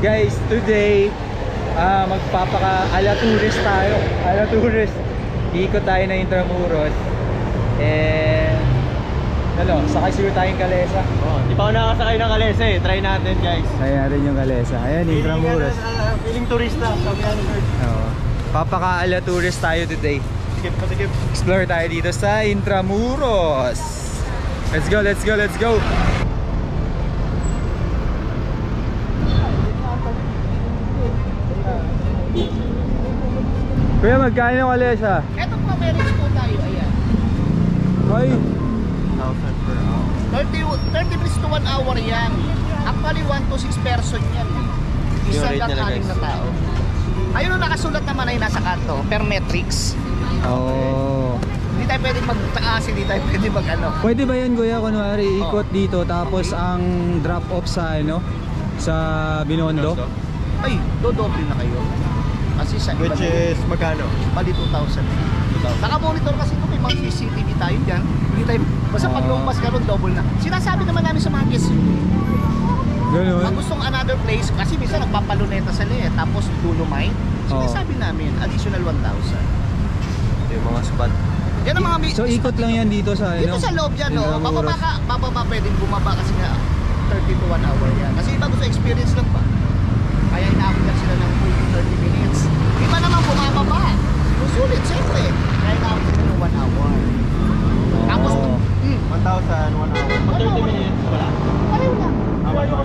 Guys, today magpapaka-ala tourist tayo. Ala tourist. Iikot tayo ng Intramuros. And sakay siguro tayong Kalesa. Di pa ako nakasakay ng Kalesa eh. Try natin guys. Ayan rin yung Kalesa. Ayan, Intramuros. Feeling turista. Papaka-ala tourist tayo today. Pasikip. Explore tayo dito sa Intramuros. Let's go, let's go, let's go. Kuya, magkano yung Kalesa? Eto po, meron po tayo, ayan. Ay, 1,000 per hour. 30 minutes to 1 hour yan. Actually, 1 to 6 person yan. Isa Yung rate lang nila, anim guys. na tao. Ayun ang nakasulat naman ay nasa kanto, per metrics. oh. Hindi tayo pwedeng magtaas, hindi tayo pwedeng mag-ano. Pwede ba yan, kuya, kunwari ikot dito tapos ang drop off sa sa Binondo? Ay, dodoble na kayo. Kasi sa Which is magkano? bali 2,000. Naka-monitor kasi kung may mga CCTV tayo dyan. Hindi tayo, basta pag lumabas ka ron, double na. Sinasabi naman namin sa mga guests, Ganun. pag gustong another place, kasi minsan nagpapaluneta sila eh, tapos Dolomite, sinasabi namin, additional 1,000. Yung mga spot. Yan ang mga So ikot lang yan dito sa dito sa loob yan, no? Intramuros. Bababa pwedeng bumaba kasi nga 30 to 1 hour yan. Kasi iba gusto experience lang ba? Kaya inaabot lang sila ng 30 minutes. Iba naman bumababa. Susulit, siyempre. Kaya inaabot sila ng 1 hour. Tapos, 1,000, 1 hour. Pag 30 minutes, wala. pareho lang.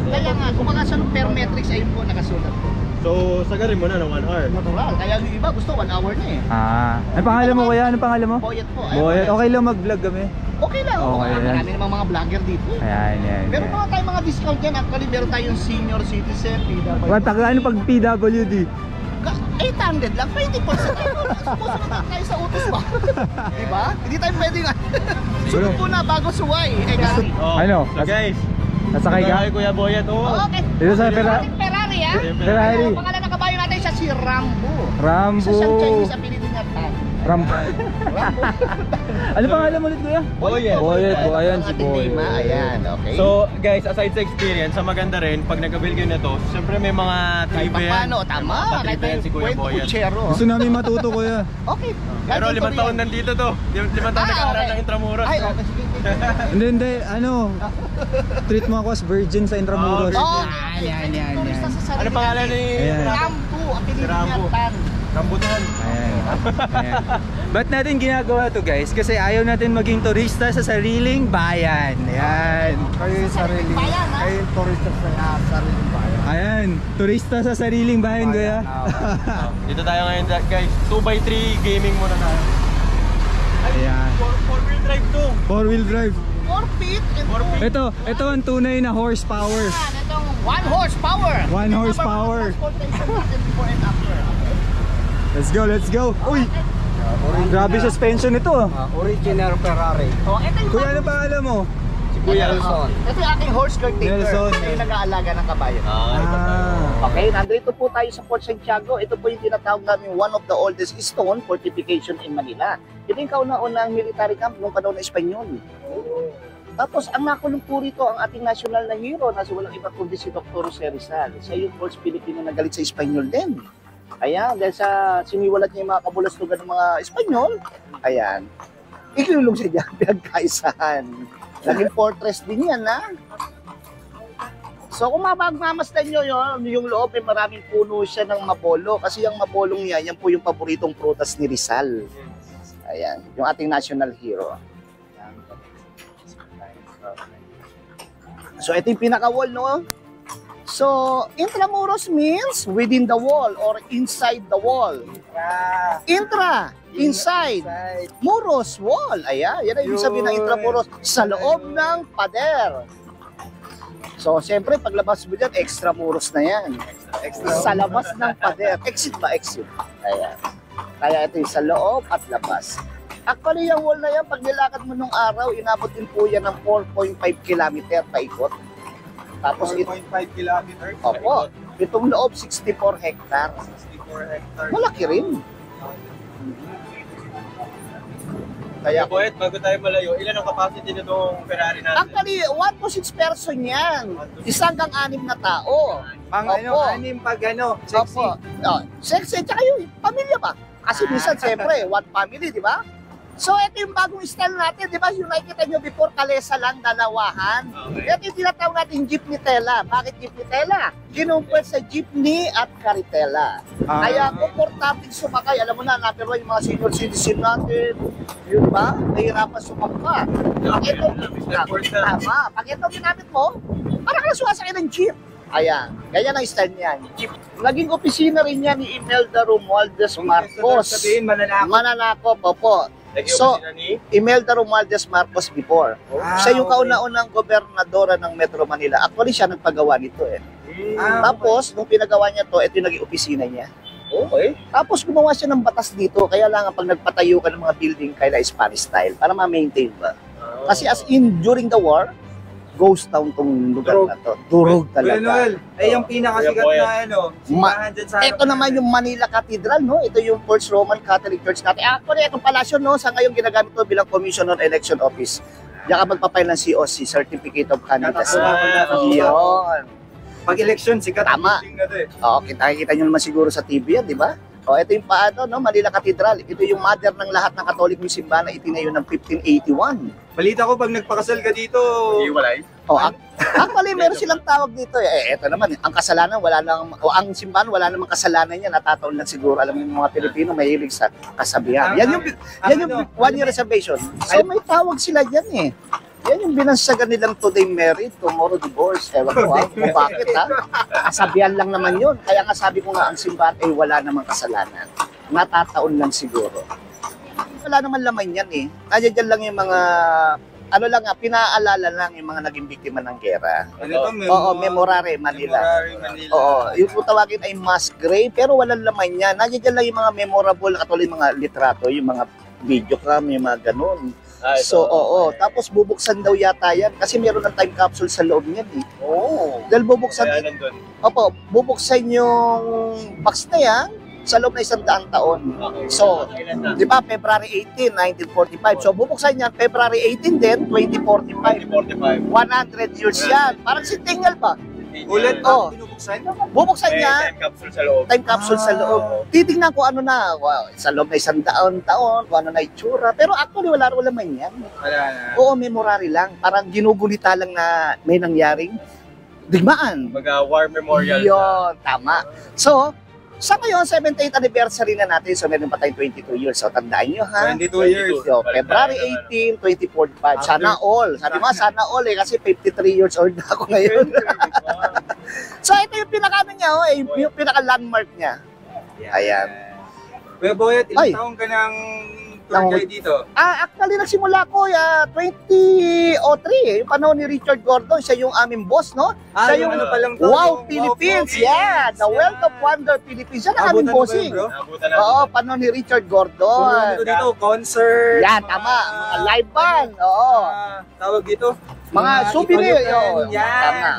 Kaya nga, kung makasa ng per metrics, ayun po, nakasulat po. So, sagarin mo na ng 1 hour. Natural. Kaya yung iba gusto 1 hour na eh. Ano pangalan mo, kuya? Ano pangalan mo? Boyet po. Boyet. Okay lang mag-vlog kami. Okay lang. Okay, yan. Marami namang mga vlogger dito. Ayan. Meron mga tayong mga discount yan. Actually, meron tayong senior citizen, PWD. Ano pag PWD? 800 lang, 20% Susunod na tayo sa utos ba? Diba? Hindi tayo pwedeng sunod po na bago suway. Ano? So guys, Nasakay ka? Kay Kuya Boyet. Okay. Dito sa Ferrari ah. Ferrari. Ang pangalan ng kabayo natin siya si Rambo. Rambo. Isa siyang Chinese, apelido niya Tan. Rambo. Ano pangalan mo ulit, kuya? Boyet. Boyet. Ayan si Ating Boyet. Neyma, ayan, okay. So guys, aside sa experience, sa maganda rin, pag nag-avail kayo na to, siyempre may mga trivia yan. Paano? Tama. Trivia yan si Kuya Boyet. Gusto namin matuto, kuya. Okay. Pero 5 taon nandito to. 5 taon nag-aaral ng Intramuros. Ay, no? okay. Sige. Hindi. Treat mo ako as virgin sa Intramuros. Oh, Yan. Ano pangalan ni Ayan. Rambo, apelido niya Rambo. Tan. Rambutan? Ayan. Ba't natin ginagawa to, guys? Kasi ayaw natin maging turista sa sariling bayan. Ayan. Kayo yung sariling Bayan, ha? kayo yung turista sa sariling bayan. Ayan. Turista sa sariling bayan, kuya. Dito tayo ngayon guys. 2x3 gaming muna na. Ayan. 4-wheel drive to. 4-wheel drive. 4 feet and 2. Ito ang tunay na horsepower. Itong 1 horsepower. 1 horsepower. Before and after. Let's go. Uy! Grabe suspension ito. Original Ferrari. Oh, ito yung Kuya, ano pangalan mo? Si Kuya Nelson. Ito yung aking horse caretaker. Nelson. Ito yung nag-aalaga ng kabayo. Okay, nandito po tayo sa Port Santiago. Ito po yung tinatawag namin one of the oldest stone fortification in Manila. Ito yung kauna-unang military camp nung panahon ng Espanyol. Tapos ang nakulong po rito ang ating national na hero na walang iba kundi si Dr. Jose Rizal. Siya yung first Pilipino na galit sa Espanyol din. Ayan, dahil sa siniwalat niya yung mga kabulastugan ng mga Espanyol, ayan, ikinulong siya dyan, pinagkaisahan. Naging fortress din yan, ha? So kung mapagmamasdan nyo yung loob, may maraming puno siya ng mapolo. Kasi yung mapolong yan po yung paboritong prutas ni Rizal. Ayan, yung ating national hero. So ito yung pinaka-wall, no? So, Intramuros means within the wall or inside the wall. Intra, inside. Muros, wall. Ayan, yan ang ibig sabihin ng Intramuros. Sa loob ng pader. So, siyempre, paglabas mo dyan, extramuros na yan. Sa labas ng pader. Exit ba? Exit. Ayan. Kaya ito yung sa loob at labas. Actually, yung wall na yan, pag nilakad mo nung araw, inabot din po yan ng 4.5 kilometer paikot. Tapos 4.5 kilometers. opo, itong loob 64 hectares. 64 hectares. Malaki rin. Kaya Boyet, bago tayo malayo, ilan ang capacity nitong Ferrari natin? actually, 1 to 6 person yan. Isang hanggang 6 na tao. Pang Opo. anim pag sexy. Opo. Oh, sexy, tsaka yung pamilya ba? Kasi minsan, siyempre, one family, di ba? So, ito yung bagong style natin, di ba? Yung nakikita nyo before, kalesa lang, dalawahan. Okay. Ito yung tinatawag natin jeepney tela. Bakit jeepney tela? Kinumpwet sa jeepney at karitela. Kaya komportable sumakay. Alam mo na, napiruan yung mga senior citizen natin. Yun ba? Nahirapan sumakay. Pag ito, tama. Pag ito ginamit mo, parang ka sumasakay ng jeep. Ayan, ganyan ang style niyan. Jeep. Naging opisina rin yan ni Imelda Romualdez Marcos. Sabihin, mananakot. Mananakop, opo. Naging So, opisina ni? Imelda Romualdez Marcos before. Siya yung okay. kauna-unang gobernadora ng Metro Manila. Actually, siya nagpagawa nito eh. Ah, Tapos, nung pinagawa niya to, ito yung naging opisina niya. Okay. Tapos, gumawa siya ng batas dito. Kaya lang, pag nagpatayo ka ng mga building, kailangan Spanish style para ma-maintain ba. Kasi as in, during the war, ghost town tong lugar Durog. na to. Durog Kuya Noel, talaga. yung pinakasikat Kuya na simbahan dyan sa Ito naman yung Manila Cathedral, no? Ito yung First Roman Catholic Church natin. Actually, itong palasyo, no? Sa ngayon, ginagamit to bilang Commission on Election Office. Diyan ka magpapail ng COC, Certificate of Candidacy. Yun. Pag-election, sikat ang Tama. building na to eh. Oo, kita nyo naman siguro sa TV yan, di ba? O, ito yung paano, no? Manila Cathedral. Ito yung mother ng lahat ng Katolikong simbahan na itinayo ng 1581. Balita ko pag nagpakasal ka dito, Iwalay? O, actually, meron silang tawag dito. Ito naman, ang kasalanan, wala nang, o ang simbahan, wala namang kasalanan yan. Natataon lang siguro. Alam mo yung mga Pilipino, mahilig sa kasabihan. Yan yung one-year reservation. So, may tawag sila yan eh. Yan yung binansagan nilang today married, tomorrow divorce. Ewan ko ha, kung bakit ha. Kasabihan lang naman yun. Kaya nga sabi ko nga, ang simbahan ay wala namang kasalanan. Natataon lang siguro. Wala naman laman yan eh. Nandiyan dyan lang yung mga, ano lang nga, pinaalala lang yung mga naging biktima ng gera. ano to? Oo, Memorare, Manila. Memorare, Manila. Oo, yung po tawagin ay mass grave, pero walang laman yan. Nandiyan dyan lang yung mga memorable, katulad yung mga litrato, yung mga videocam, yung mga ganun. So, oo. Tapos bubuksan daw yata yan kasi meron ng time capsule sa loob niyan eh. Oo. Dahil bubuksan, Kaya nandun. opo, bubuksan yung box na yan sa loob na 100 taon. Okay. So, Kailan na? di ba, February 18, 1945. So, bubuksan yan, February 18 din, 2045. 2045. 100 years yan. Parang si Tingal ba? Ulit Oo. ba? Binubuksan? Bubuksan May niya, time capsule sa loob. time capsule sa loob. Titingnan ko ano na, wow, sa loob na 100 taon, kung ano na itsura. Pero actually, wala man yan. Wala na. Oo, memorary lang. Parang ginugulita lang na may nangyaring digmaan. War memorial. Yun, tama. So, sa ngayon, 78th anniversary na natin. So, meron pa tayong 22 years. So, tandaan nyo, ha? 22 years. So, February 18, 2045. Sana all. Sabi mo, sana all eh. Kasi 53 years old na ako ngayon. So, ito yung pinaka-ano niya, oh, yung pinaka-landmark niya. Ayan. Kuya Boyet, Ay. ilang taong ka ng tour guide dito? Actually, nagsimula ko 2003 eh. Yung panahon ni Richard Gordon, siya yung aming boss, no? Siya yung ano pa lang to, Wow yung Philippines, Wow yeah! The Wealth of Wonder Philippines. Siya na aming Abutan mo ba bossing. yun, bro? Nabutan natin. Oo, panahon ni Richard Puro Gordon. ano dito, concert. Yan, tama. Mga live band. Oo. Tawag dito? Mga souvenir. ipalitan. Oo, Yan. tama.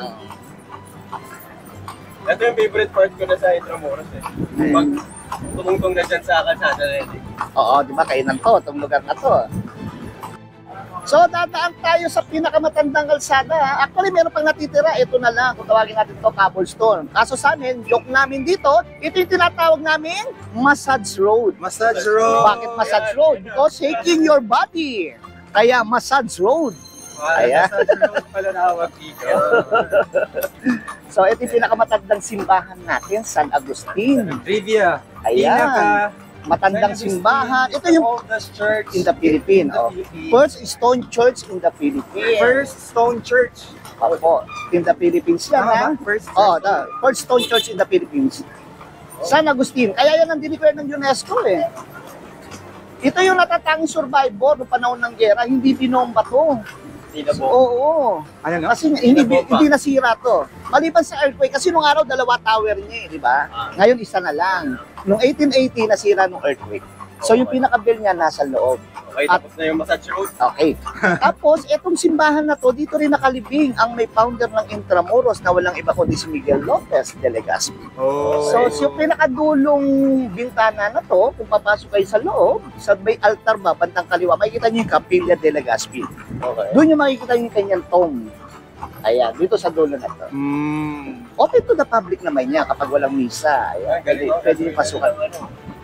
Ito yung favorite part ko na sa Intramuros eh. Pag tumungtong na dyan sa kalsada na yun eh. Oo, di ba, kainan to, itong lugar na to. So, dadaan tayo sa pinakamatandang kalsada. Ha? Actually, meron pang natitira. Ito na lang, kung tawagin natin to cobblestone. Kaso sa amin, joke namin dito, ito yung tinatawag namin, Massage Road. Massage road. Bakit Massage Road? Because shaking your body. Kaya Massage Road. Ayan. Massage road pala nawag dito. So, ito yung pinakamatandang simbahan natin, San Agustin. Trivia. Ayan. Matandang simbahan. Ito yung oldest church in the Philippines. Oh. First stone church in the Philippines. First stone church. Opo, in the Philippines yan, ha? Tama ba? First Oh, the first stone church in the Philippines. San Agustin. Kaya yan ang dineclare ng UNESCO eh. Ito yung natatanging survivor noong panahon ng gera, hindi binomba to. Hindi na po. Oo. Ano no? Kasi hindi, Bomba. hindi nasira to. Maliban sa earthquake, kasi nung araw dalawa tower niya eh, di ba? Ngayon isa na lang. Noong 1880 nasira nung earthquake. So yung pinaka-bell niya nasa loob. Okay, tapos na yung massage road. Okay. Tapos, etong simbahan na to, dito rin nakalibing ang may founder ng Intramuros na walang iba kundi si Miguel Lopez de Legazpi. Oh. So, yung pinakadulong bintana na to, kung papasok kayo sa loob, sa may altar ba, bandang kaliwa, makikita niyo yung Capilla de Legazpi. Okay. Doon yung makikita niyo yung kanyang tomb. Ayan, dito sa dulo na to. Open to the public naman niya kapag walang misa. Ayan, pwede yung pasukan.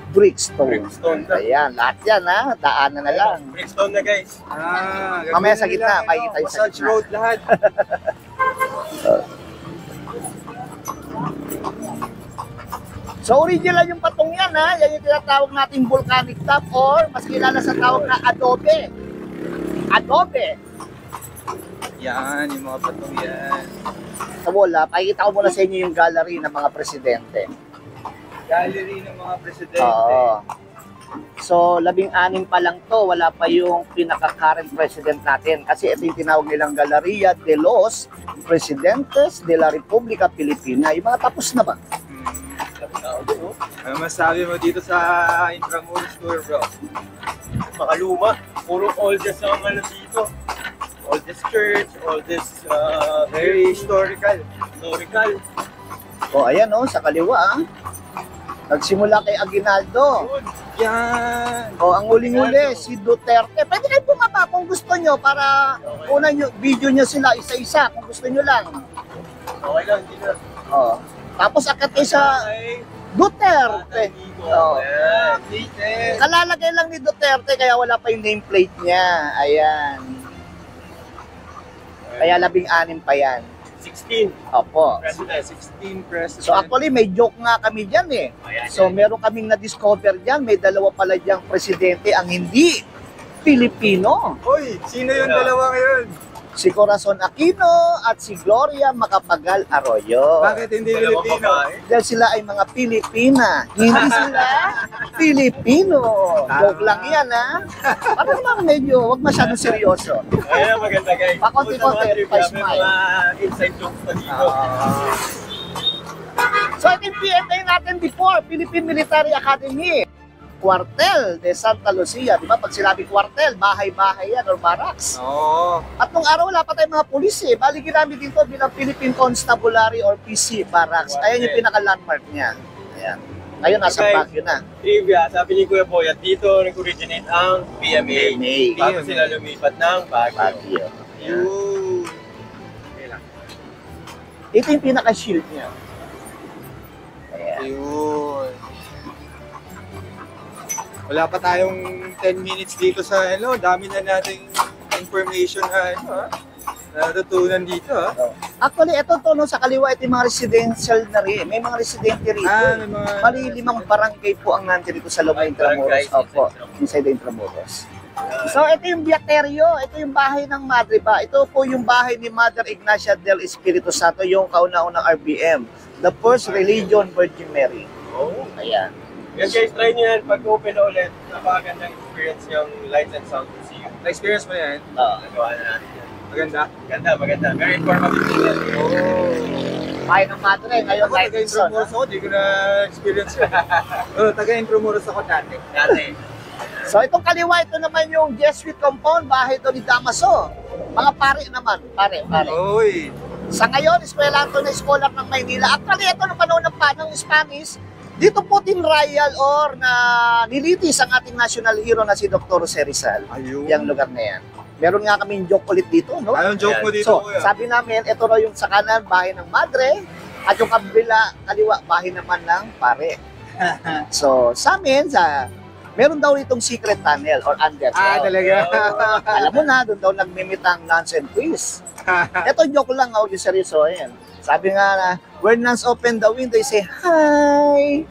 Brickstone. Brickstone na. Ayan, lahat yan ha. Daanan na lang. Brickstone na guys. Mamaya sa gitna, makikita yung sa Massage gitna. road lahat. So original yung patong yan ha. Yan yung tinatawag nating volcanic top or mas kilala sa tawag na adobe. Adobe. Yan, yung mga patong yan. Sa wala, pakikita ko muna sa inyo yung gallery ng mga presidente. Gallery ng mga presidente. Oo. So, 16 pa lang to, wala pa yung pinaka-current president natin. Kasi ito yung tinawag nilang Galeria de los Presidentes de la República Filipina. Yung mga tapos na ba? Ano masabi mo dito sa Intramuros Tour, bro? Makaluma. Puro oldest ang ano dito. Oldest church, oldest Very historical. historical. O, ayan o, sa kaliwa ah. Nagsimula kay Aguinaldo. Yan. O, ang huling-huli, si Duterte. Pwede kayo bumaba kung gusto nyo para una nyo, video nyo sila isa-isa kung gusto nyo lang. Okay lang, hindi na. O, tapos akat kayo sa Okay. Duterte. Oo. Ayan, dito. Kalalagay lang ni Duterte kaya wala pa yung nameplate niya. Ayan. Kaya 16 pa yan. 16. Opo. President. 16 president. So actually may joke nga kami dyan eh. Ayan, So meron kaming na-discover dyan, may dalawa pala dyang presidente ang hindi Pilipino. Hoy, sino yung dalawa ngayon? Si Corazon Aquino at si Gloria Macapagal Arroyo. Bakit hindi Dalawang Pilipino? babae. Dahil sila ay mga Pilipina. Hindi sila Pilipino. Joke lang yan ha. Parang naman medyo, wag masyadong seryoso. Ayan, maganda guys. Pakonti-konti, Kung sa mga trivia, pa-smile. may mga inside jokes pa dito. So ito yung PMA natin before, Philippine Military Academy. Cuartel de Santa Lucia. Di ba? Pag sinabi cuartel, bahay-bahay yan or barracks. Oo. At nung araw wala pa tayong mga pulis eh. Bali ginamit dito bilang Philippine Constabulary or PC Barracks. Ayan yung pinaka-landmark niya. Ayan. Ngayon nasa Okay. Baguio na. Trivia, sabi ni Kuya Boy, at dito nag-originate ang PMA. PMA. Bago sila lumipat ng Baguio. Baguio. Ayan. Ooh. Ito yung pinaka-shield niya. Ayan. Ayun. Wala pa tayong 10 minutes dito sa ano, dami na nating information na ano, ha? Natutunan dito, ha? Actually, ito to, no, sa kaliwa, ito yung mga residential na rin. May mga residente rito. May mga... Bali, 5 barangay po ang nandito dito sa loob ng Intramuros. Barangay, Opo, inside the Intramuros. So, ito yung Biaterio. Ito yung bahay ng Madre ba? Ito po yung bahay ni Mother Ignacia del Espiritu Santo, yung kauna-unang RBM. The First Religion Virgin Mary. Oh. Ayan. Yan guys, try nyo yan. Pag open na ulit, napakagandang experience yung Lights and Sound Museum. Na-experience mo yan? Nagawa na natin yan. Maganda? Maganda, maganda. Very informative din yan. Oo. Bahay ng Madre, ngayon Ako, light and sound. taga-Intramuros ako, di ko na-experience yun. Oo, taga-Intramuros ako dati. Dati. So, itong kaliwa, ito naman yung Jesuit compound, bahay to ni Damaso. Mga pare naman, pare. Uy. Sa ngayon, eskwelahan to na scholar ng Maynila. Actually, ito nung panahon ng Spanish, dito po tinrial or na nilitis ang ating national hero na si Dr. Jose Rizal. Ayun. Yung lugar na yan. Meron nga kaming joke ulit dito, no? Anong joke mo dito, So, kuya? sabi namin, ito na yung sa kanan, bahay ng Madre, at yung kabila, kaliwa, bahay naman ng pare. So, sa amin, meron daw itong secret tunnel or underground. Talaga? Alam mo na, doon daw nagmimit ang nuns and priests. Ito joke lang, huwag yung seryosohin. Sabi nga na, when nuns open the window, they say, hi!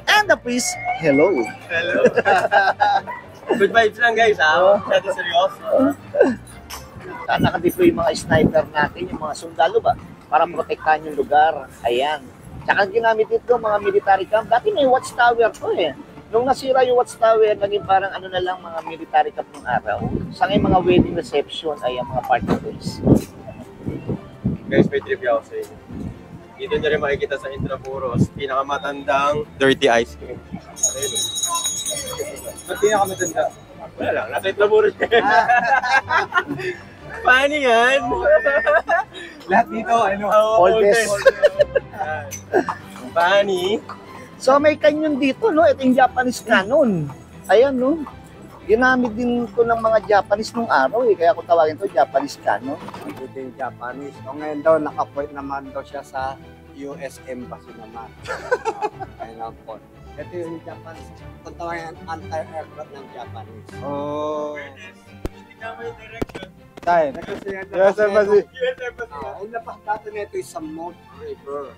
And the priest, hello. Hello. Good vibes lang guys, ha? Masyado seryoso. Nakadeploy yung mga sniper natin, yung mga sundalo ba, para protektahan yung lugar. Ayan. Tsaka ginamit ito, mga military camp. Dati may watchtower to eh. Nung nasira yung watchtower, naging parang ano na lang mga military camp ng araw. Sa ngayon mga wedding reception ay ang mga party place. Guys, may trivia ako sa inyo. Dito nyo rin makikita sa Intramuros, pinakamatandang dirty ice cream. Ayun. Ba't di na kami tanda? Wala lang, nasa Intramuros. Paano yan? Lahat dito, ano? Oldest. Paani? So may canyon dito, no? Ito yung Japanese cannon. Ayan, no? Ginamit din to ng mga Japanese nung araw, eh. Kaya kung tawagin to Japanese cannon. Ito yung Japanese. O ngayon daw, nakapoint naman daw siya sa US Embassy naman. Ayun lang po. Ito yung Japanese. Kung tawagin anti-aircraft ng Japanese. Oh. Hindi ka may direction. Tayo. US Embassy. US Embassy. Ang lapas dati nito is sa Mount River.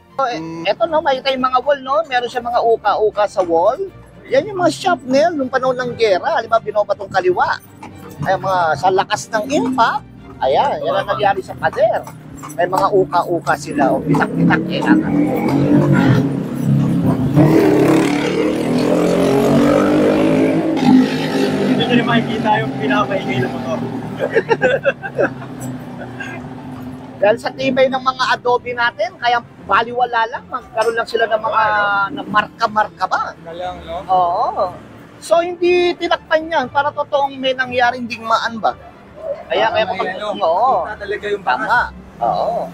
Ito, no? Makita yung mga wall, no? Meron siya mga uka-uka sa wall. Yan yung mga shrapnel nung panahon ng gera. Halimbawa, binobatong kaliwa. Ay, mga sa lakas ng impact. Ayan, yan ang nangyari sa pader. May mga uka-uka sila. O, bitak-bitak eh. Hindi nyo rin makikita yung pinakaingay na motor. Dahil sa tibay ng mga adobe natin, kaya baliwala lang, magkaroon lang sila ng mga na marka-marka ba? Kalang, no? Oo. So, hindi tinakpan yan para totoong may nangyaring digmaan ba? Kaya kapag... Oo. Kita talaga yung Tama. bangas. Oo.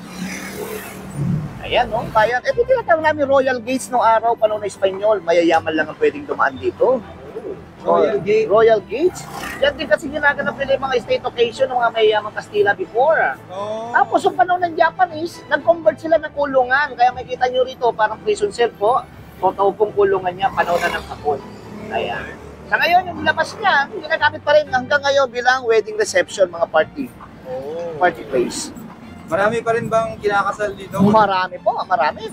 Ayan, no? Kaya, ito tinatawag namin Royal Gates noong araw, panahon na Espanyol. Mayayaman lang ang pwedeng dumaan dito. Royal Gate. Royal Gates. Yan din kasi ginaganap nila yung mga state occasion ng mga mayayamang Kastila before. Oh. Tapos, yung panahon ng Japanese, nag-convert sila ng kulungan. Kaya makita nyo rito, parang prison cell po. Totoo pong kulungan niya, panahon na ng Hapon. Ayan. Sa ngayon, yung labas niya, ginagamit pa rin hanggang ngayon bilang wedding reception, mga party. Oh. Party place. Marami pa rin bang kinakasal dito? Marami po, marami.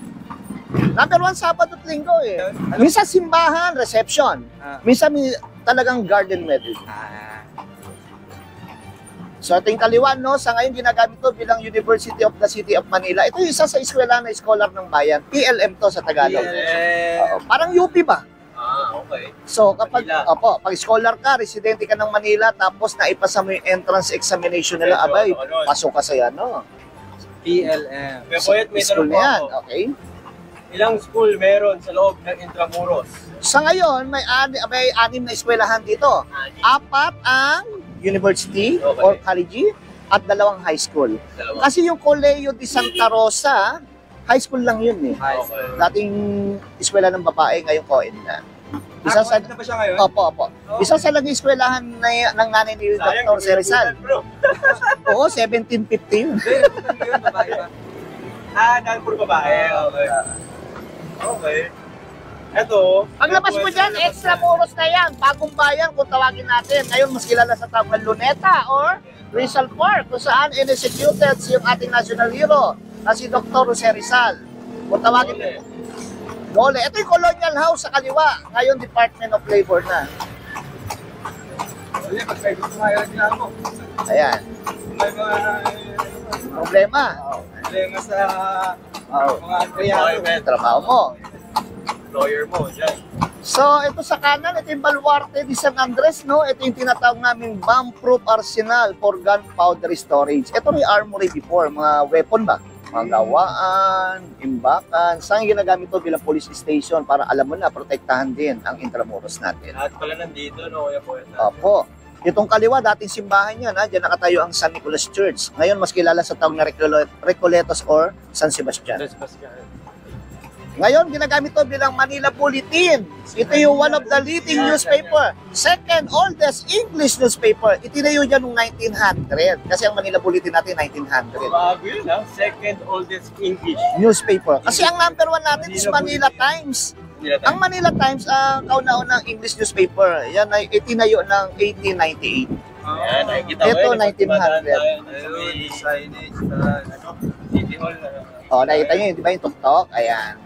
Number 1, Sabado at Linggo eh. Minsan simbahan, reception. Minsan talagang garden wedding. Ah. So ating kaliwa, no, sa ngayon ginagamit to bilang University of the City of Manila. Ito yung isa sa eskwela na scholar ng bayan. PLM to sa Tagalog. Oo, parang UP ba? Ah, okay. So kapag Manila. pag scholar ka, residente ka ng Manila, tapos naipasa mo yung entrance examination nila, Medyo, abay, ano, pasok ka sa yan, no? PLM. Kuya Boyet, may School tanong po na yan, ako. okay? Ilang school meron sa loob ng Intramuros? Sa ngayon, may 6 na eskwelahan dito. 4 ang university Okay. or college at 2 high school. Dalawa. Kasi yung Colegio de Santa Rosa, high school lang yun eh. Okay. Dating eskwela ng babae, ngayon co-ed na. Isa sa na ba siya ngayon? Opo. Isa sa naging eskwelahan ng nanay ni Sayang, Dr. Serizal. bro. Oo, 1750 yun. Hindi, yun, babae ba? Ah, dahil puro babae. Okay. Okay. Ito. Paglabas mo dyan, Extramuros na yan. Bagong bayan kung tawagin natin. Ngayon, mas kilala sa tawag Luneta or Rizal Park, kung saan in-executed yung ating national hero na si Dr. Jose Rizal. Kung tawagin mo, Dole. Ito yung Colonial House sa kaliwa. Ngayon, Department of Labor na. Hindi, pag may gusto nga yun mo. Ayan. May mga Problema. problema sa Oh. mga empleyado. Trabaho mo. Lawyer mo, dyan. So, ito sa kanan, ito yung Baluarte de San Andres, no? Ito yung tinatawag naming bomb-proof arsenal for gunpowder storage. Ito may armory before, mga weapon ba? Mga gawaan, imbakan. Saan ginagamit to bilang police station para alam mo na, protektahan din ang Intramuros natin. Lahat pala nandito, no, Kuya Boyet? Opo. Itong kaliwa, dating simbahan yan, ha? Diyan nakatayo ang San Nicolas Church. Ngayon, mas kilala sa tawag na Recoletos or San Sebastian. Ngayon, ginagamit to bilang Manila Bulletin. Ito yung one of the leading newspaper. Second oldest English newspaper. Itinayo niya noong 1900. Kasi ang Manila Bulletin natin, 1900. Bago yun, ha? Second oldest English. Newspaper. Kasi ang number 1 natin is Manila Times. Ang Manila Times, ang kauna-unang English newspaper. Yan ay itinayo ng 1898. Ayan, nakikita Ito, ko 1900. May Signage. City Hall. O, nakita niyo, di ba yung tuktok? Ayan.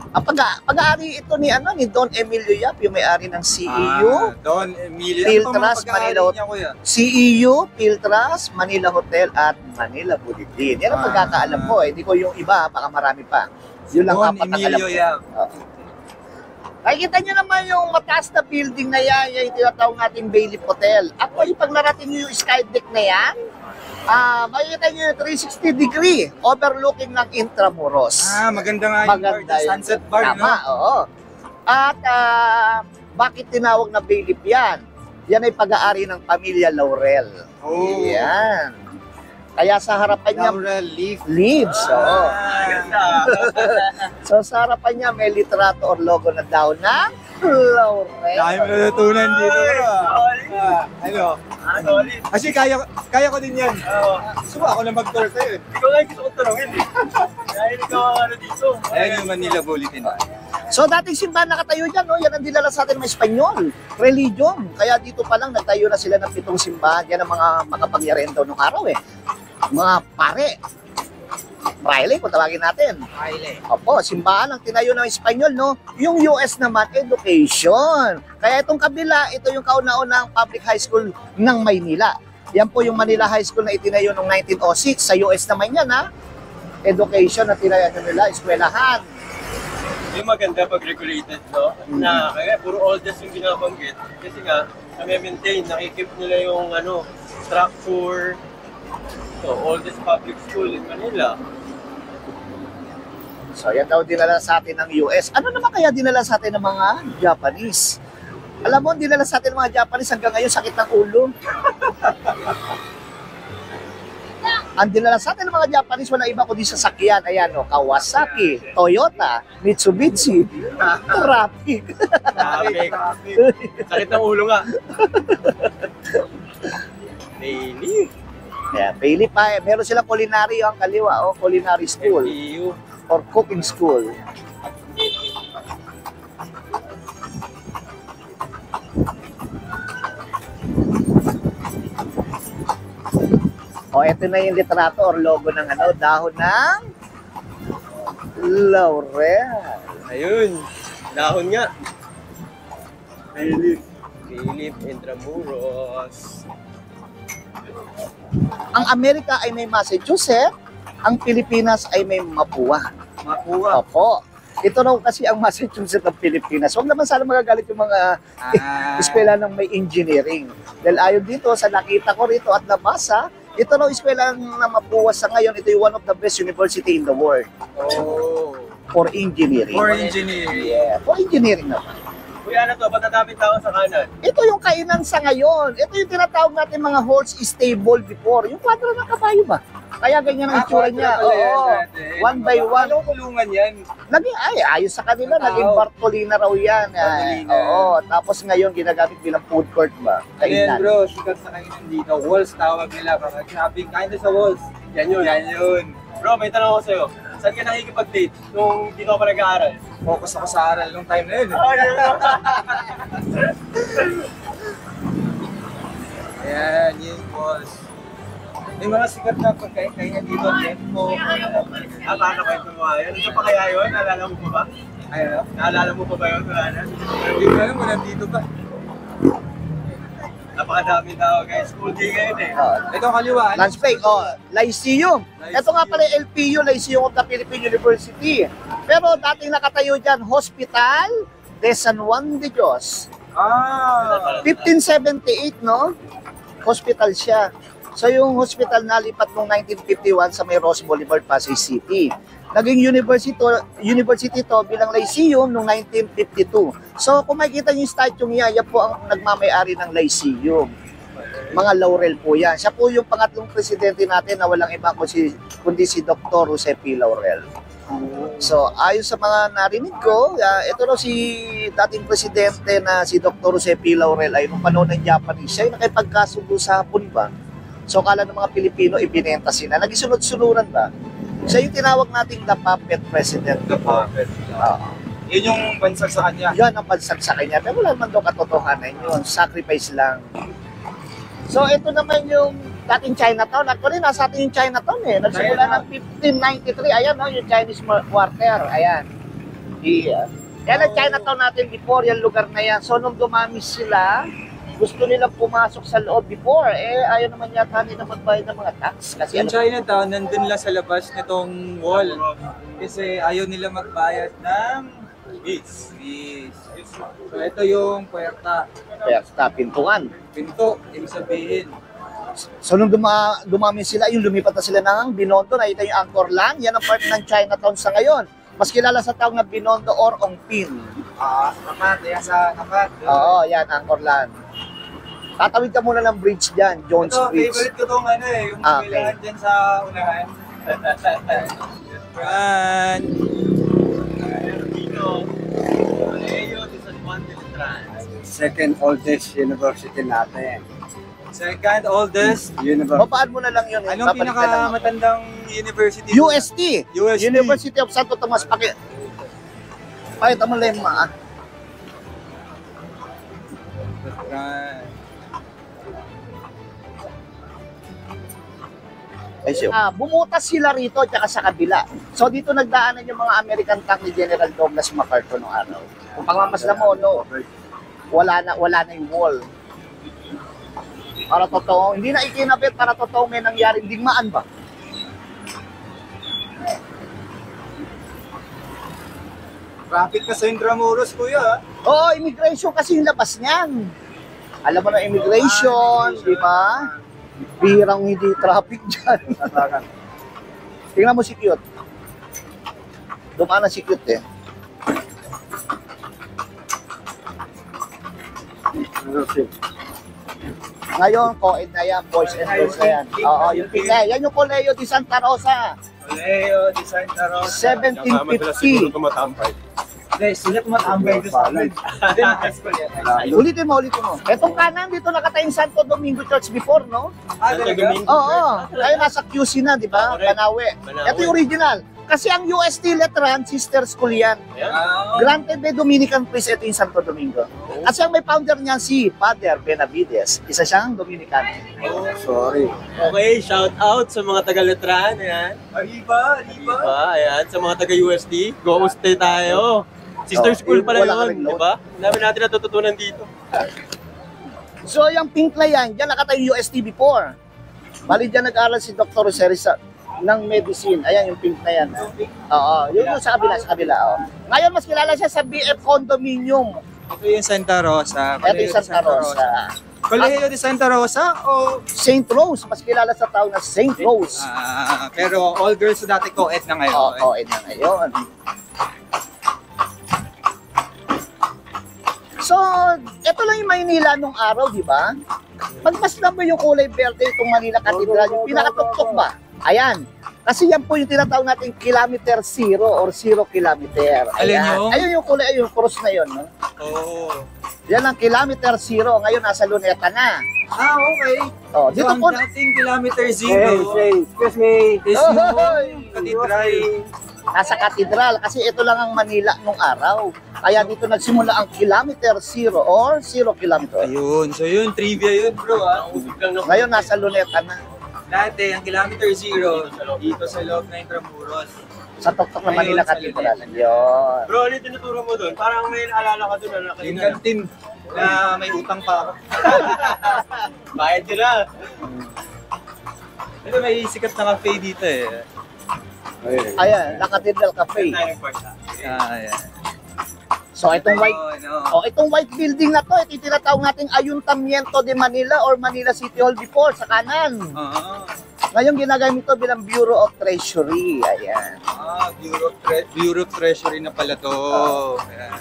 Ang pag-aari ito ni Don Emilio Yap, yung may-ari ng CEU, Don Emilio. Piltras, Manila. CEU, Piltras, Manila Hotel at Manila Bulletin. Yan ang pagkakaalam ko. Hindi ko yung iba, baka marami pa. Yun lang Don apat ang alam Emilio ko. Yap. Nakikita nyo naman yung mataas na building na yan, yung tinatawag nating Bailey Hotel. Actually, pag narating nyo yung sky deck na yan, makikita nyo yung 360 degree overlooking ng Intramuros. Maganda nga yung bar. Maganda yun. Sunset bar, Tama, no? oo. At Bakit tinawag na Bay Leaf yan? Yan ay pag-aari ng pamilya Laurel. Oh. Yan. Kaya sa harapan niya, Laurel leaf. leaves. Oo. Ganda. So sa harapan niya, may litrato or logo na daw ng Laurel. Dahil mo natutunan dito. Solid. Ano? Solid. Kasi kaya ko din yan. Gusto ako na mag-tour sa'yo. Ikaw nga yung gusto kong tanongin eh. Dahil ikaw ang ano dito. Ayan yung Manila Bulletin. So dating simbahan nakatayo dyan, no? Yan ang dinala sa atin ng Espanyol, religion. Kaya dito pa lang nagtayo na sila ng 7 simbahan. Yan ang mga makapangyarihan daw nung araw eh. Mga pare. Fraile, kung tawagin natin. Fraile. Opo, simbahan ang tinayo ng Espanyol, no? Yung US naman, education. Kaya itong kabila, ito yung kauna-unang public high school ng Maynila. Yan po yung Manila High School na itinayo noong 1906. Sa US naman yan, ha? Education na tinayo nila, eskwelahan. Yung maganda pag regulated, no? Na kaya puro oldest yung binabanggit. Kasi nga, na-maintain, nakikip nila yung ano, structure. So, oldest public school in Manila. So, yan daw dinala sa atin ng US. Ano naman kaya dinala sa atin ng mga Japanese? Alam mo, dinala sa atin ng mga Japanese hanggang ngayon, sakit ng ulo. Ang dinala sa atin ng mga Japanese, wala iba kundi sasakyan. Ayan, no? Kawasaki, Toyota, Mitsubishi, traffic. Traffic. Sakit ng ulo nga. Daily. Yeah, Bailey pa, meron silang culinary ang kaliwa, culinary school FEU. or cooking school. Ito na yung litrato or logo ng ano, dahon ng Laurel. Ayun. Dahon nga. Philip Intramuros. Ang Amerika ay may Massachusetts, ang Pilipinas ay may Mapua. Mapua. Opo. Ito raw kasi ang Massachusetts ng Pilipinas. Huwag naman sana magagalit yung mga eskwela ng may engineering. Dahil ayon dito, sa nakita ko rito at nabasa, ito raw eskwela na Mapua sa ngayon, ito yung one of the best university in the world. Oh. For engineering. For engineering. Yeah, for engineering naman. Kuya, ano to? Ba't nadaming tao sa kanan? Ito yung kainan sa ngayon. Ito yung tinatawag natin mga horse stable before. Yung kwadro ng kabayo ba? Kaya ganyan ang itsura niya. Oo. One by one. Anong kulungan yan? Naging, ayos sa kanila. Naging Bartolina raw yan. Bartolina. Oo. Tapos ngayon ginagamit bilang food court ba? Ayan Kainan. bro, sikat sa kainan dito. Walls tawag nila. Kapag shopping, kain sa walls. Yan yun. Yan yun. Bro, may tanong ako sa'yo. Saan ka nakikipag-date nung di ka pa nag-aaral? Focus ako sa aral nung time na yun. Ayan, yun boss. May mga sikat na pagkain-kainan dito. Tempo. Nakakakwento mo nga yun. Ano pa kaya yun? Naalala mo pa ba? Ayun. Naalala mo pa ba yun? Wala na. Hindi ko alam mo nandito ba? Napakadami tao guys. School day ngayon eh. Ito ang kaliwa. Lunch break. Lyceum. Ito nga pala yung LPU, Lyceum of the Philippine University. Pero dating nakatayo dyan, Hospital de San Juan de Dios. 1578, no? Hospital siya. So yung hospital nalipat noong 1951 sa may Ross Boulevard, Pasay City. Naging university to bilang Lyceum noong 1952. So kung makikita niyo yung statue niya, yan po ang nagmamay-ari ng Lyceum. Mga Laurel po yan. Siya po yung pangatlong presidente natin na walang iba kundi si Dr. Jose P. Laurel. So ayon sa mga narinig ko, ito raw si dating presidente na si Dr. Jose P. Laurel ay nung panahon ng Japanese, siya yung nakipagkasundo sa Hapon ba? So kala ng mga Pilipino, ibinenta sila. Nagisunod-sunuran ba? Siya yung tinawag nating the puppet president. The puppet. Yun yung bansag sa kanya. Yan ang bansag sa kanya. Pero wala naman daw katotohanan yun. Sacrifice lang. So ito naman yung dating Chinatown. Actually, nasa atin yung Chinatown eh. Nagsimula ng 1593. Ayan, no, yung Chinese Quarter. Ayan. Yeah. Kaya Chinatown natin before, yung lugar na yan. So nung dumami sila, gusto nilang pumasok sa loob before. Ayaw naman yata nila magbayad ng mga tax. Kasi Yung Chinatown, nandun lang sa labas nitong wall. Kasi ayaw nila magbayad ng fees. So ito yung puerta. Pesta, pintuan. Pinto, ibig sabihin. So nung dumami sila, yung lumipat na sila ng Binondo, nakita yung Angkor Land, yan ang part ng Chinatown sa ngayon. Mas kilala sa tawag na Binondo or Ongpin. Tapat, yan sa tapat. Oo, yan, Anchorland. Tatawid ka muna ng bridge dyan, Jones Ito, Bridge. favorite ko tong ano eh, yung Okay. bilahan dyan sa unahan. Run! Dito, Colegio de San Juan de Letrán. Second oldest university natin. Second oldest. University. Babaan mo na lang yun. Anong babalik ka lang. pinakamatandang university? UST. UST. University of Santo Tomas. Pakita mo lang ma. Run. Bumutas sila rito at sa kabila. So dito nagdaanan yung mga American tank ni General Douglas MacArthur noong araw. Kung pangmamasdan mo, no, wala na yung wall. Para totoo, hindi na ikinabit para totoo may nangyaring digmaan ba? Traffic ka sa Intramuros, kuya. Oo, immigration kasi yung labas niyan. Alam mo na immigration, di ba? Birang hindi traffic dyan. Tingnan mo si Cute. Dumaan na si Cute eh. Ngayon, co-ed na yan, boys and girls na yan. Oo, yung pila. Yan yung Colegio de Santa Rosa. Colegio de Santa Rosa. 1750. tumatampay. Hindi, sila tumatambay doon sa amin. Hindi, high school yan. Ulitin mo. Etong kanan, dito nakatayong Santo Domingo Church before, no? Santo Domingo. Oo. Kaya nasa QC na, di ba? Correct. Banawe. Banawe. Ito yung original. Kasi ang UST Letran, sister school yan. Ayan. Granted by Dominican priest, ito yung Santo Domingo. Kasi ang may founder niya si Father Benavides. Isa siyang Dominican. Sorry. Okay, shout out sa mga taga-Letran. Ayan. Arriba. Diba? Ayan, sa mga taga-USD. Go stay tayo. Sister school pala wala ka rin yun, load. diba? Ang dami natin natututunan dito. So yung pink na yan, dyan nakatayo UST before. Bali dyan nag-aral si Dr. Rosarisa ng medicine. Ayan yung pink na yan. Oo, yun yung sa kabila. Oh. Ngayon mas kilala siya sa BF Condominium. Ito yung Santa Rosa. Ito yung Santa Rosa. Colegio de Santa Rosa o... St. Rose, mas kilala sa tao na St. Rose. Pero all girls dati co-ed na ngayon. Oo, na ngayon. So, ito lang yung Maynila nung araw, di ba? Magmasdan mo yung kulay verde itong Manila Cathedral, yung pinakatuktok ba? Ayan. Kasi yan po yung tinatawag natin kilometer zero or 0 kilometer. Alin yun? Ayun yung kulay, ayun, cross na yun. No? Oo. Yan ang kilometer zero. Ngayon, nasa Luneta na. Okay. Oh, Dito dito so, po. ang dating kilometer zero Excuse me. is yung katedral. Nasa katedral kasi ito lang ang Manila nung araw. Kaya dito nagsimula ang kilometer zero or 0 kilometer. Ayun. So yun, trivia yun bro. Usip lang ng... Ngayon, nasa Luneta na. Dati, ang kilometer zero, dito sa loob na Intramuros. Sa tuktok ng Manila Cathedral. Yun. Bro, ano yung tinuturo mo doon? Parang may naalala ka doon na Yung kanina. kantin na may utang pa ako. Bayad ka na. Ito may sikat na cafe dito eh. Ayan, La Cathedral Cafe. Ayan. So itong white no. itong white building na to, ito yung tinatawag nating Ayuntamiento de Manila or Manila City Hall before sa kanan. Oo. Ngayon ginagamit ito bilang Bureau of Treasury. Ayan. Bureau of Treasury na pala to. Ayan.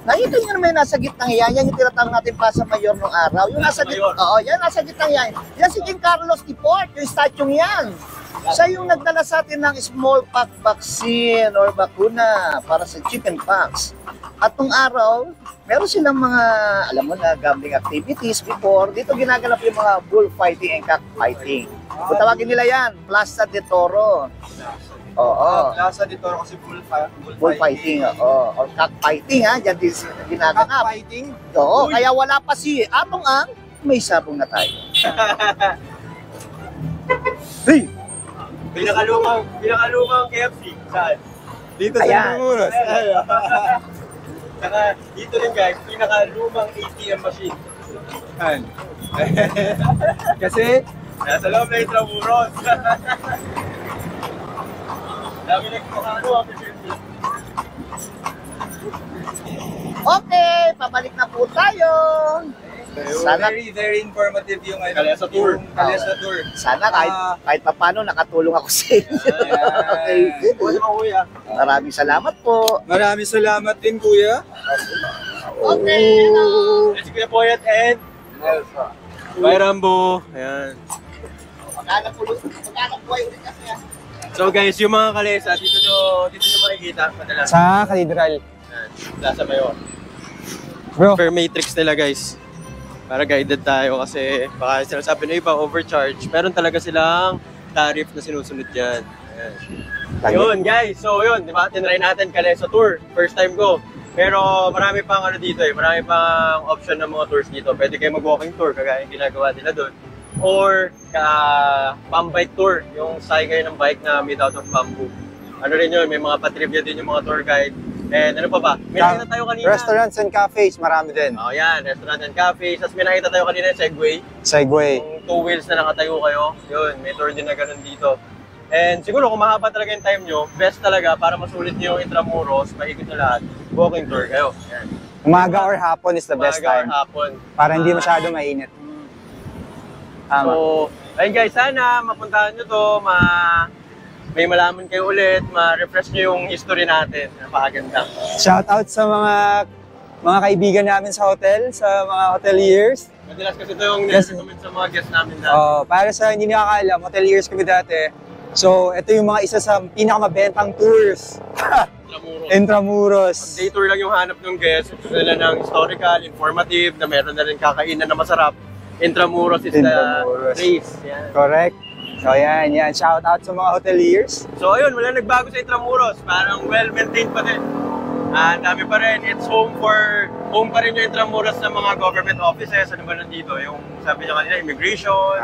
Nakita nyo naman yung nasa gitnang yan, yan yung tinatawag natin pa sa mayor nung araw. Yung nasa Mayor. Oo, yan nasa gitnang yan. Yan si King Carlos Deport, yung statue yan. Siya yung nagdala sa atin ng smallpox vaccine or bakuna para sa chickenpox. At nung araw, meron silang mga, alam mo na, gambling activities before. Dito ginaganap yung mga bullfighting and cockfighting. Kung tawagin nila yan, Plaza de Toro. Oo. Plaza de Toro kasi Bullfighting, oo. Or cockfighting, ha? Diyan din ginaganap. Cockfighting? Oo, kaya wala pa si Atong Ang, may sabong na tayo. Hey! Pinakalumang KFC. Saan? Dito Ayan. sa Intramuros. Saka dito rin guys, pinakalumang ATM machine. Ayan. Kasi, Nasa loob na Intramuros. Dami nagkakano ang presidente. Okay, pabalik na po tayo. Sana, Very informative yung Calesa Tour. Yung Calesa Tour. sana kahit papano nakatulong ako sa inyo. Okay. Ano mo, kuya? Maraming salamat po. Maraming salamat din, kuya. Okay. Let's go, Poyet and Bye, Rambo. Ayan. Maghanap buhay ulit kasi yan. So guys, yung mga kalesa, dito nyo makikita madalas. Sa Cathedral. Ayan, Plaza Mayor. Bro, Per matrix nila guys. Para guided tayo kasi baka sinasabi na iba overcharge. Meron talaga silang tariff na sinusunod dyan. Ayan. Yun guys, so yun, di ba? Tinry natin Calesa Tour. First time ko. Pero marami pang ano dito eh, marami pang option ng mga tours dito. Pwede kayo mag-walking tour, kagaya yung ginagawa nila doon. Or pang-bike tour, yung sakay kayo ng bike na made out of bamboo. Ano rin yun, may mga patrivia din yung mga tour guide. And ano pa ba? May nakita tayo kanina. restaurants and cafes, marami din. Oh yan, restaurant and cafes. Tapos may nakita tayo kanina yung Segway. Segway. Yung 2 wheels na nakatayo kayo. Yun, may tour din na ganun dito. And siguro kung mahaba talaga yung time nyo, best talaga para masulit nyo yung Intramuros, maikot nyo lahat, walking tour kayo. Yan. Umaga or hapon is the best Umaga or time. hapon. Para hindi masyado mainit. Tama. So, ayun guys, sana mapuntahan nyo to, may malaman kayo ulit, ma-refresh nyo yung history natin. Napakaganda. Shout out sa mga kaibigan namin sa hotel, sa mga hoteliers. Madalas kasi ito yung Yes. nire-recommend sa mga guests namin dati. Para sa hindi nakakaalam, hoteliers kami dati. So, ito yung mga isa sa pinakamabentang tours. Intramuros. Intramuros. Day tour lang yung hanap ng guests. Gusto nila ng historical, informative, na meron na rin kakainan na masarap. Intramuros is Intramuros. the place. Yan. Correct. So, yan. Shout out sa mga hoteliers. So ayun, wala nagbago sa Intramuros. Parang well-maintained pa din. Ang dami pa rin. It's home pa rin yung Intramuros sa mga government offices. Ano ba nandito? Yung sabi niya kanina, immigration,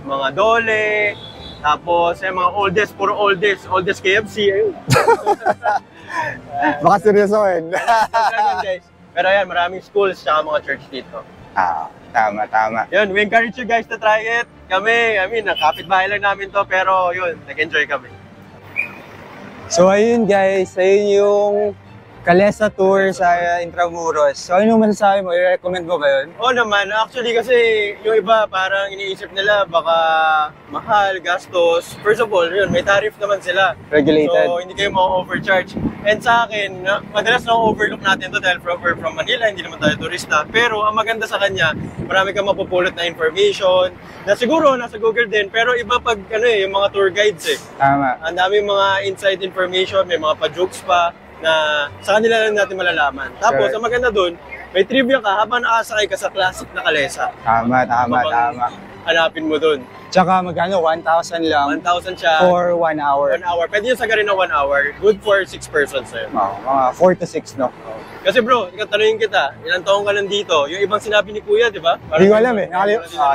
mga dole, tapos yung mga oldest KFC. Ayun. Baka seryosohin. Sobrang guys. Pero ayan, maraming schools at mga church dito. Tama. Yun, we encourage you guys to try it. Kami, nakapit-bahay lang namin to, pero yun, nag-enjoy kami. So, ayun guys. Ayun yung Calesa Tour sa Intramuros. So, ano masasabi mo? I-recommend mo ba yun? Oo naman. Actually kasi yung iba parang iniisip nila baka mahal, gastos. First of all, yun, may tariff naman sila. Regulated. So hindi kayo ma-overcharge. And sa akin, madalas na-overlook natin to dahil we're from Manila, hindi naman tayo turista. Pero ang maganda sa kanya, marami kang mapupulot na information na siguro nasa Google din. Pero iba pag yung mga tour guides eh. Tama. Ang dami mga inside information, may mga pa-jokes pa na sa kanila lang natin malalaman. Tapos, Correct. ang maganda dun, may trivia ka habang nakasakay ka sa classic na Calesa. Tama. Hanapin mo dun. Tsaka magkano? 1,000 lang 1,000 siya. for 1 hour. 1 hour. Pwede yung sagarin ng 1 hour. Good for 6 persons sa'yo. Mga 4 to 6, no? Kasi bro, tanungin kita, ilang taong ka lang dito? Yung ibang sinabi ni Kuya, di ba? Hindi ko alam eh.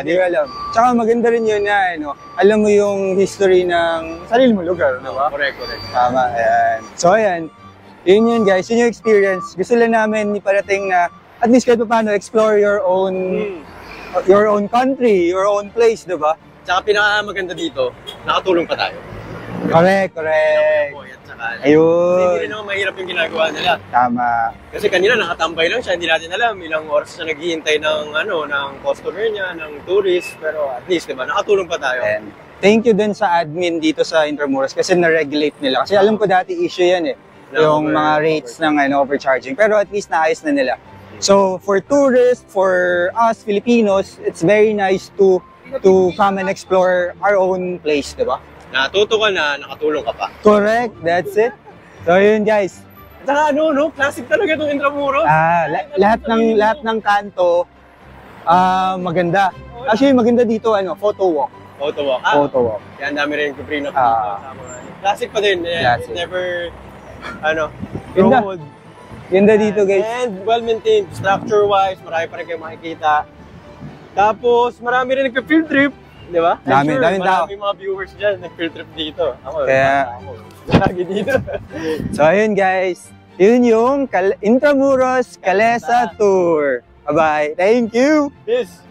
Di ko alam. Tsaka maganda rin yun na, alam mo yung history ng sarili mo lugar, di ba? Correct. Tama, ayan. So, ayan. Yun guys, yun yung experience. Gusto lang namin iparating na at least kahit paano explore your own country, your own place, di ba? Tsaka pinakamaganda dito, nakatulong pa tayo. Correct. Ayun. Kasi hindi naman mahirap yung ginagawa nila. Tama. Kasi kanina nakatambay lang siya, hindi natin alam ilang oras siya naghihintay ng customer niya, ng tourist, pero at least, di ba, nakatulong pa tayo. And thank you din sa admin dito sa Intramuros kasi na-regulate nila. Kasi alam ko dati issue yan eh. Yung mga rates ng overcharging. Pero at least naayos na nila. So for tourists, for us Filipinos, it's very nice to come and explore our own place, di ba? Natuto ka na, nakatulong ka pa. Correct, that's it. So yun guys. At saka classic talaga itong Intramuros. Lahat ng kanto maganda. Actually maganda dito photo walk. Photo walk. Photo walk. Yan, dami rin yung prenup dito. Classic pa din. Classic. It's never, Ganda. road. Ganda dito guys. And well-maintained. Structure-wise, marami pa rin kayo makikita. Tapos, marami rin nagka-field trip. Di ba? Daming tao. Marami mga viewers dyan nag-field trip dito. Ako, Kaya- lagi dito. So ayun guys. Yun yung Intramuros Calesa Tour. Bye-bye. Thank you. Peace.